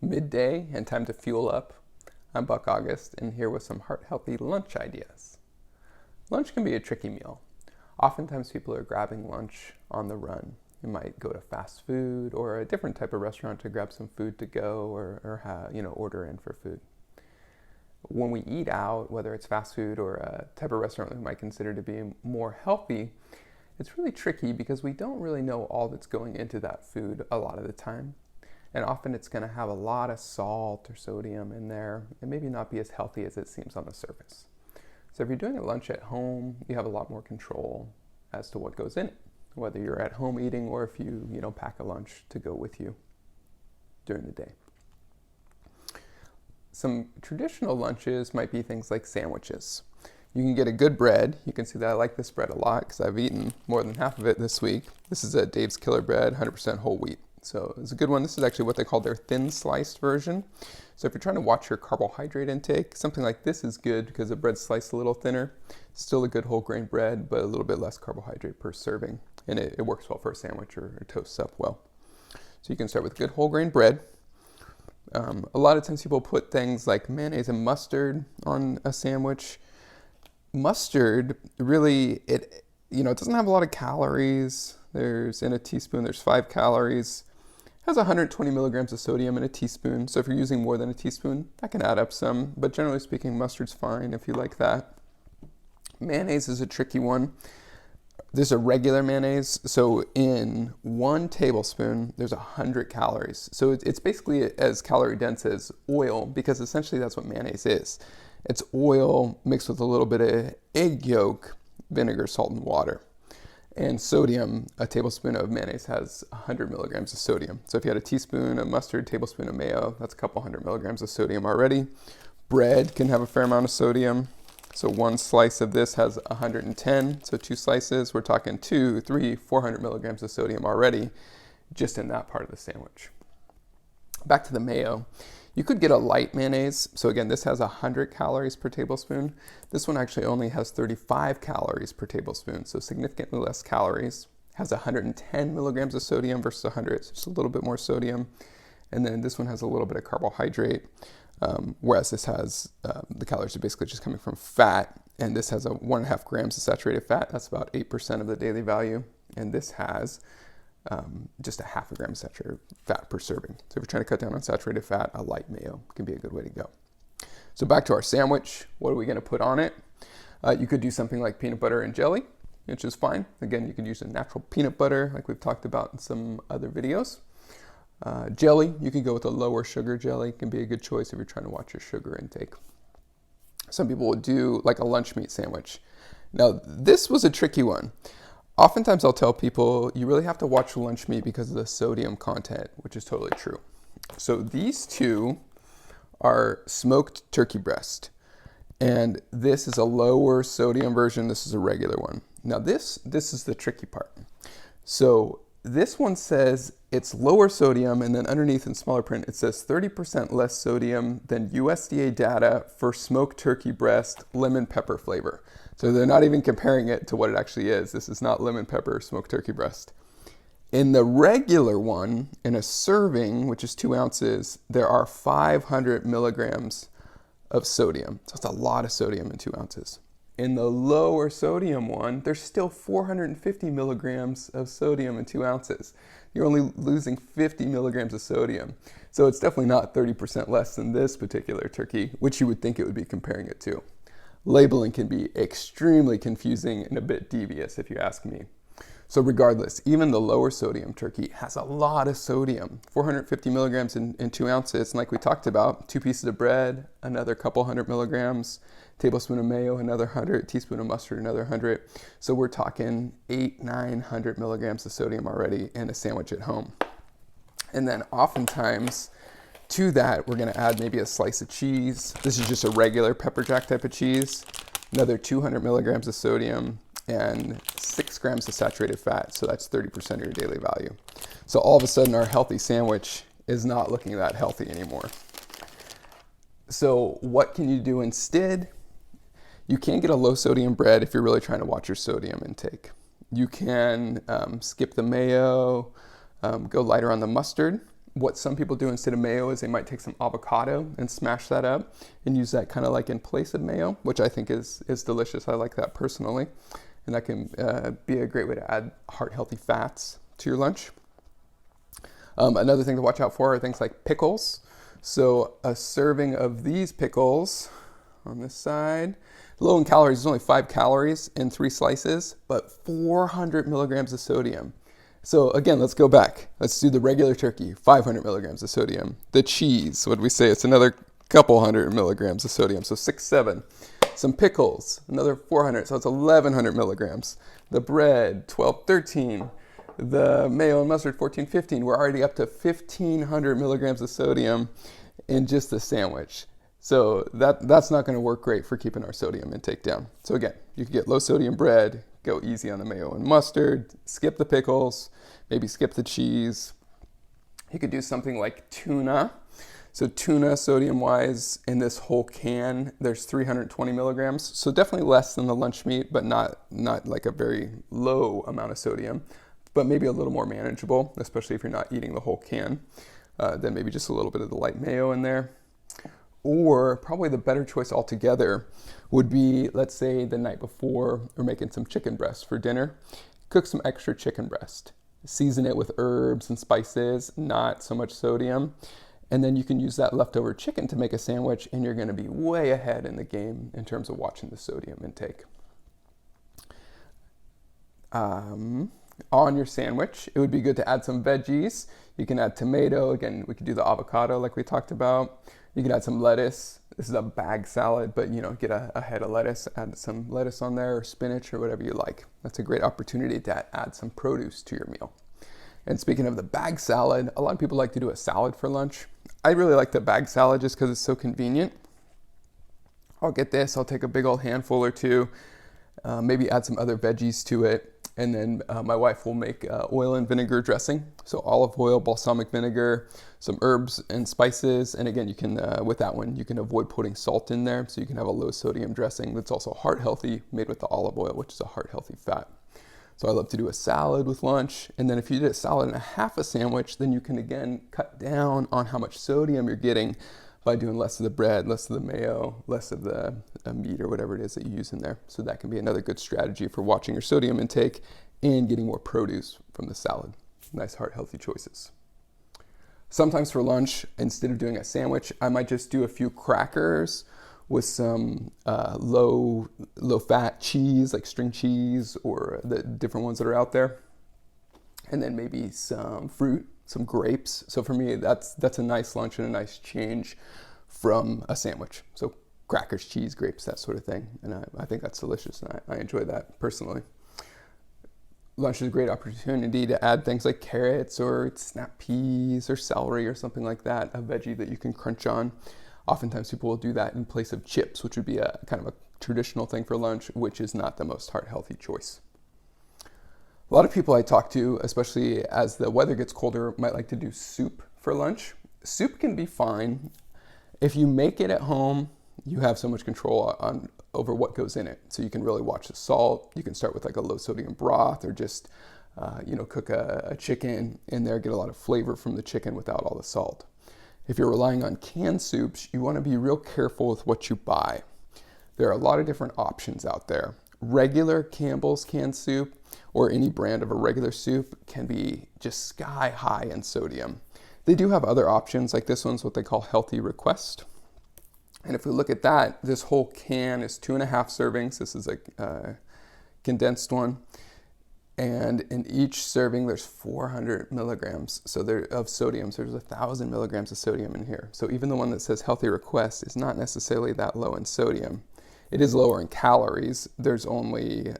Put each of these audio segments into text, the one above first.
midday and time to fuel up. I'm Buck August, and here with some heart-healthy lunch ideas. Lunch can be a tricky meal. Oftentimes people are grabbing lunch on the run. You might go to fast food or a different type of restaurant to grab some food to go or order in for food. When we eat out, whether it's fast food or a type of restaurant we might consider to be more healthy, it's really tricky because we don't really know all that's going into that food a lot of the time. And often it's going to have a lot of salt or sodium in there and maybe not be as healthy as it seems on the surface. So if you're doing a lunch at home, you have a lot more control as to what goes in it, whether you're at home eating or if you pack a lunch to go with you during the day. Some traditional lunches might be things like sandwiches. You can get a good bread. You can see that I like this bread a lot because I've eaten more than half of it this week. This is a Dave's Killer Bread, 100% whole wheat. So it's a good one. This is actually what they call their thin sliced version. So if you're trying to watch your carbohydrate intake, something like this is good because the bread's sliced a little thinner. Still a good whole grain bread, but a little bit less carbohydrate per serving. And it works well for a sandwich or toasts up well. So you can start with good whole grain bread. A lot of times people put things like mayonnaise and mustard on a sandwich. Mustard really, it doesn't have a lot of calories. In a teaspoon, there's 5 calories. Has 120 milligrams of sodium in a teaspoon. So if you're using more than a teaspoon, that can add up some. But generally speaking, mustard's fine if you like that. Mayonnaise is a tricky one. There's a regular mayonnaise. So in 1 tablespoon, there's 100 calories. So it's basically as calorie dense as oil because essentially that's what mayonnaise is. It's oil mixed with a little bit of egg yolk, vinegar, salt, and water. And sodium, a tablespoon of mayonnaise has 100 milligrams of sodium. So if you had a teaspoon of mustard, tablespoon of mayo, that's a couple hundred milligrams of sodium already. Bread can have a fair amount of sodium. So 1 slice of this has 110. So 2 slices, we're talking 400 milligrams of sodium already just in that part of the sandwich. Back to the mayo. You could get a light mayonnaise. So again, this has 100 calories per tablespoon. This one actually only has 35 calories per tablespoon, so significantly less calories. Has 110 milligrams of sodium versus 100, so just a little bit more sodium. And then this one has a little bit of carbohydrate, whereas this has, the calories are basically just coming from fat, and this has 1.5 grams of saturated fat. That's about 8% of the daily value. And this has just 0.5 gram of saturated fat per serving. So if you're trying to cut down on saturated fat, a light mayo can be a good way to go. So back to our sandwich, what are we going to put on it? You could do something like peanut butter and jelly, which is fine. Again, you could use a natural peanut butter like we've talked about in some other videos. Jelly, you can go with a lower sugar jelly. It can be a good choice if you're trying to watch your sugar intake. Some people would do like a lunch meat sandwich. Now, this was a tricky one. Oftentimes I'll tell people you really have to watch lunch meat because of the sodium content, which is totally true. So these two are smoked turkey breast, and this is a lower sodium version. This is a regular one. Now this is the tricky part. So this one says it's lower sodium, and then underneath in smaller print it says 30% less sodium than USDA data for smoked turkey breast lemon pepper flavor. So they're not even comparing it to what it actually is. This is not lemon pepper smoked turkey breast. In the regular one, in a serving, which is 2 ounces, there are 500 milligrams of sodium. So it's a lot of sodium in 2 ounces. In the lower sodium one, there's still 450 milligrams of sodium in 2 ounces. You're only losing 50 milligrams of sodium. So it's definitely not 30% less than this particular turkey, which you would think it would be comparing it to. Labeling can be extremely confusing and a bit devious if you ask me. So regardless, even the lower sodium turkey has a lot of sodium, 450 milligrams in 2 ounces. And like we talked about, 2 pieces of bread, another couple hundred milligrams, tablespoon of mayo, another 100, teaspoon of mustard, another 100. So we're talking 900 milligrams of sodium already in a sandwich at home. And then oftentimes, to that, we're going to add maybe a slice of cheese. This is just a regular pepper jack type of cheese. Another 200 milligrams of sodium and 6 grams of saturated fat. So that's 30% of your daily value. So all of a sudden, our healthy sandwich is not looking that healthy anymore. So what can you do instead? You can get a low sodium bread if you're really trying to watch your sodium intake. You can skip the mayo, go lighter on the mustard. what some people do instead of mayo is they might take some avocado and smash that up and use that kind of like in place of mayo, which I think is delicious. I like that personally. And that can be a great way to add heart-healthy fats to your lunch. Another thing to watch out for are things like pickles. So a serving of these pickles on this side, low in calories, there's only 5 calories in 3 slices, but 400 milligrams of sodium. So again, let's go back. Let's do the regular turkey, 500 milligrams of sodium. The cheese, what did we say? It's another couple hundred milligrams of sodium, so 6, 7. Some pickles, another 400, so it's 1,100 milligrams. The bread, 12, 13. The mayo and mustard, 14, 15. We're already up to 1,500 milligrams of sodium in just the sandwich. So that's not going to work great for keeping our sodium intake down. So again, you can get low sodium bread, go easy on the mayo and mustard, skip the pickles, maybe skip the cheese. You could do something like tuna. So tuna, sodium-wise, in this whole can, there's 320 milligrams. So definitely less than the lunch meat, but not like a very low amount of sodium, but maybe a little more manageable, especially if you're not eating the whole can. Then maybe just a little bit of the light mayo in there. Or probably the better choice altogether would be, let's say the night before we're making some chicken breast for dinner. Cook some extra chicken breast. Season it with herbs and spices, not so much sodium. And then you can use that leftover chicken to make a sandwich, and you're going to be way ahead in the game in terms of watching the sodium intake. On your sandwich, it would be good to add some veggies. You can add tomato. Again, we could do the avocado like we talked about. You can add some lettuce. This is a bag salad, but get a head of lettuce, add some lettuce on there, or spinach, or whatever you like. That's a great opportunity to add some produce to your meal. And speaking of the bag salad, a lot of people like to do a salad for lunch. I really like the bag salad just because it's so convenient. I'll get this, I'll take a big old handful or two, maybe add some other veggies to it. And then my wife will make oil and vinegar dressing. So olive oil, balsamic vinegar, some herbs and spices. And again, you can, with that one, you can avoid putting salt in there. So you can have a low sodium dressing that's also heart healthy, made with the olive oil, which is a heart healthy fat. So I love to do a salad with lunch. And then if you did a salad and a half a sandwich, then you can again cut down on how much sodium you're getting by doing less of the bread, less of the mayo, less of the meat or whatever it is that you use in there. So that can be another good strategy for watching your sodium intake and getting more produce from the salad. Nice heart healthy choices. Sometimes for lunch, instead of doing a sandwich, I might just do a few crackers with some low fat cheese, like string cheese or the different ones that are out there. And then maybe some fruit, some grapes. So for me, that's a nice lunch and a nice change from a sandwich. So crackers, cheese, grapes, that sort of thing. And I think that's delicious, and I enjoy that personally. Lunch is a great opportunity to add things like carrots or snap peas or celery or something like that, a veggie that you can crunch on. Oftentimes people will do that in place of chips, which would be a kind of a traditional thing for lunch, which is not the most heart healthy choice. A lot of people I talk to, especially as the weather gets colder, might like to do soup for lunch. Soup can be fine. If you make it at home, you have so much control over what goes in it. So you can really watch the salt. You can start with like a low sodium broth, or just cook a chicken in there, get a lot of flavor from the chicken without all the salt. If you're relying on canned soups, you want to be real careful with what you buy. There are a lot of different options out there. Regular Campbell's canned soup or any brand of a regular soup can be just sky high in sodium. They do have other options, like this one's what they call Healthy Request. And if we look at that, this whole can is 2.5 servings. This is a condensed one. And in each serving, there's 400 milligrams of sodium. So there's 1,000 milligrams of sodium in here. So even the one that says Healthy Request is not necessarily that low in sodium. It is lower in calories. There's only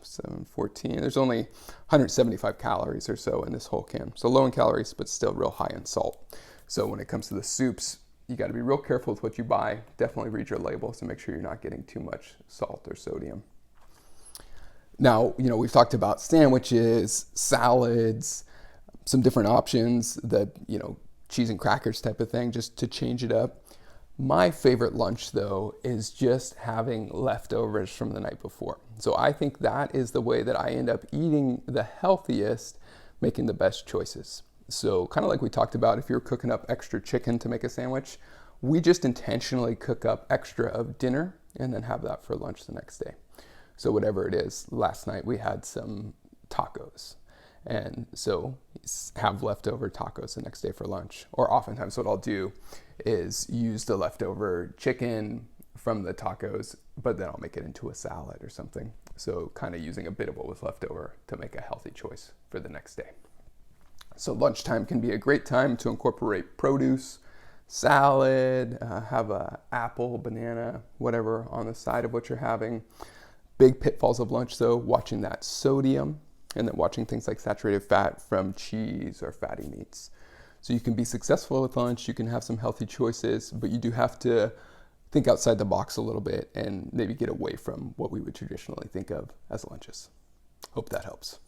714. There's only 175 calories or so in this whole can. So low in calories, but still real high in salt. So when it comes to the soups, you got to be real careful with what you buy. Definitely read your labels to make sure you're not getting too much salt or sodium. Now, we've talked about sandwiches, salads, some different options, cheese and crackers type of thing, just to change it up. My favorite lunch, though, is just having leftovers from the night before. So I think that is the way that I end up eating the healthiest, making the best choices. So kind of like we talked about, if you're cooking up extra chicken to make a sandwich, we just intentionally cook up extra of dinner and then have that for lunch the next day. So whatever it is, last night we had some tacos. And so have leftover tacos the next day for lunch. Or oftentimes what I'll do is use the leftover chicken from the tacos, but then I'll make it into a salad or something. So kind of using a bit of what was left over to make a healthy choice for the next day. So lunchtime can be a great time to incorporate produce, salad, have a apple, banana, whatever on the side of what you're having. Big pitfalls of lunch though, watching that sodium and then watching things like saturated fat from cheese or fatty meats. So you can be successful with lunch, you can have some healthy choices, but you do have to think outside the box a little bit and maybe get away from what we would traditionally think of as lunches. Hope that helps.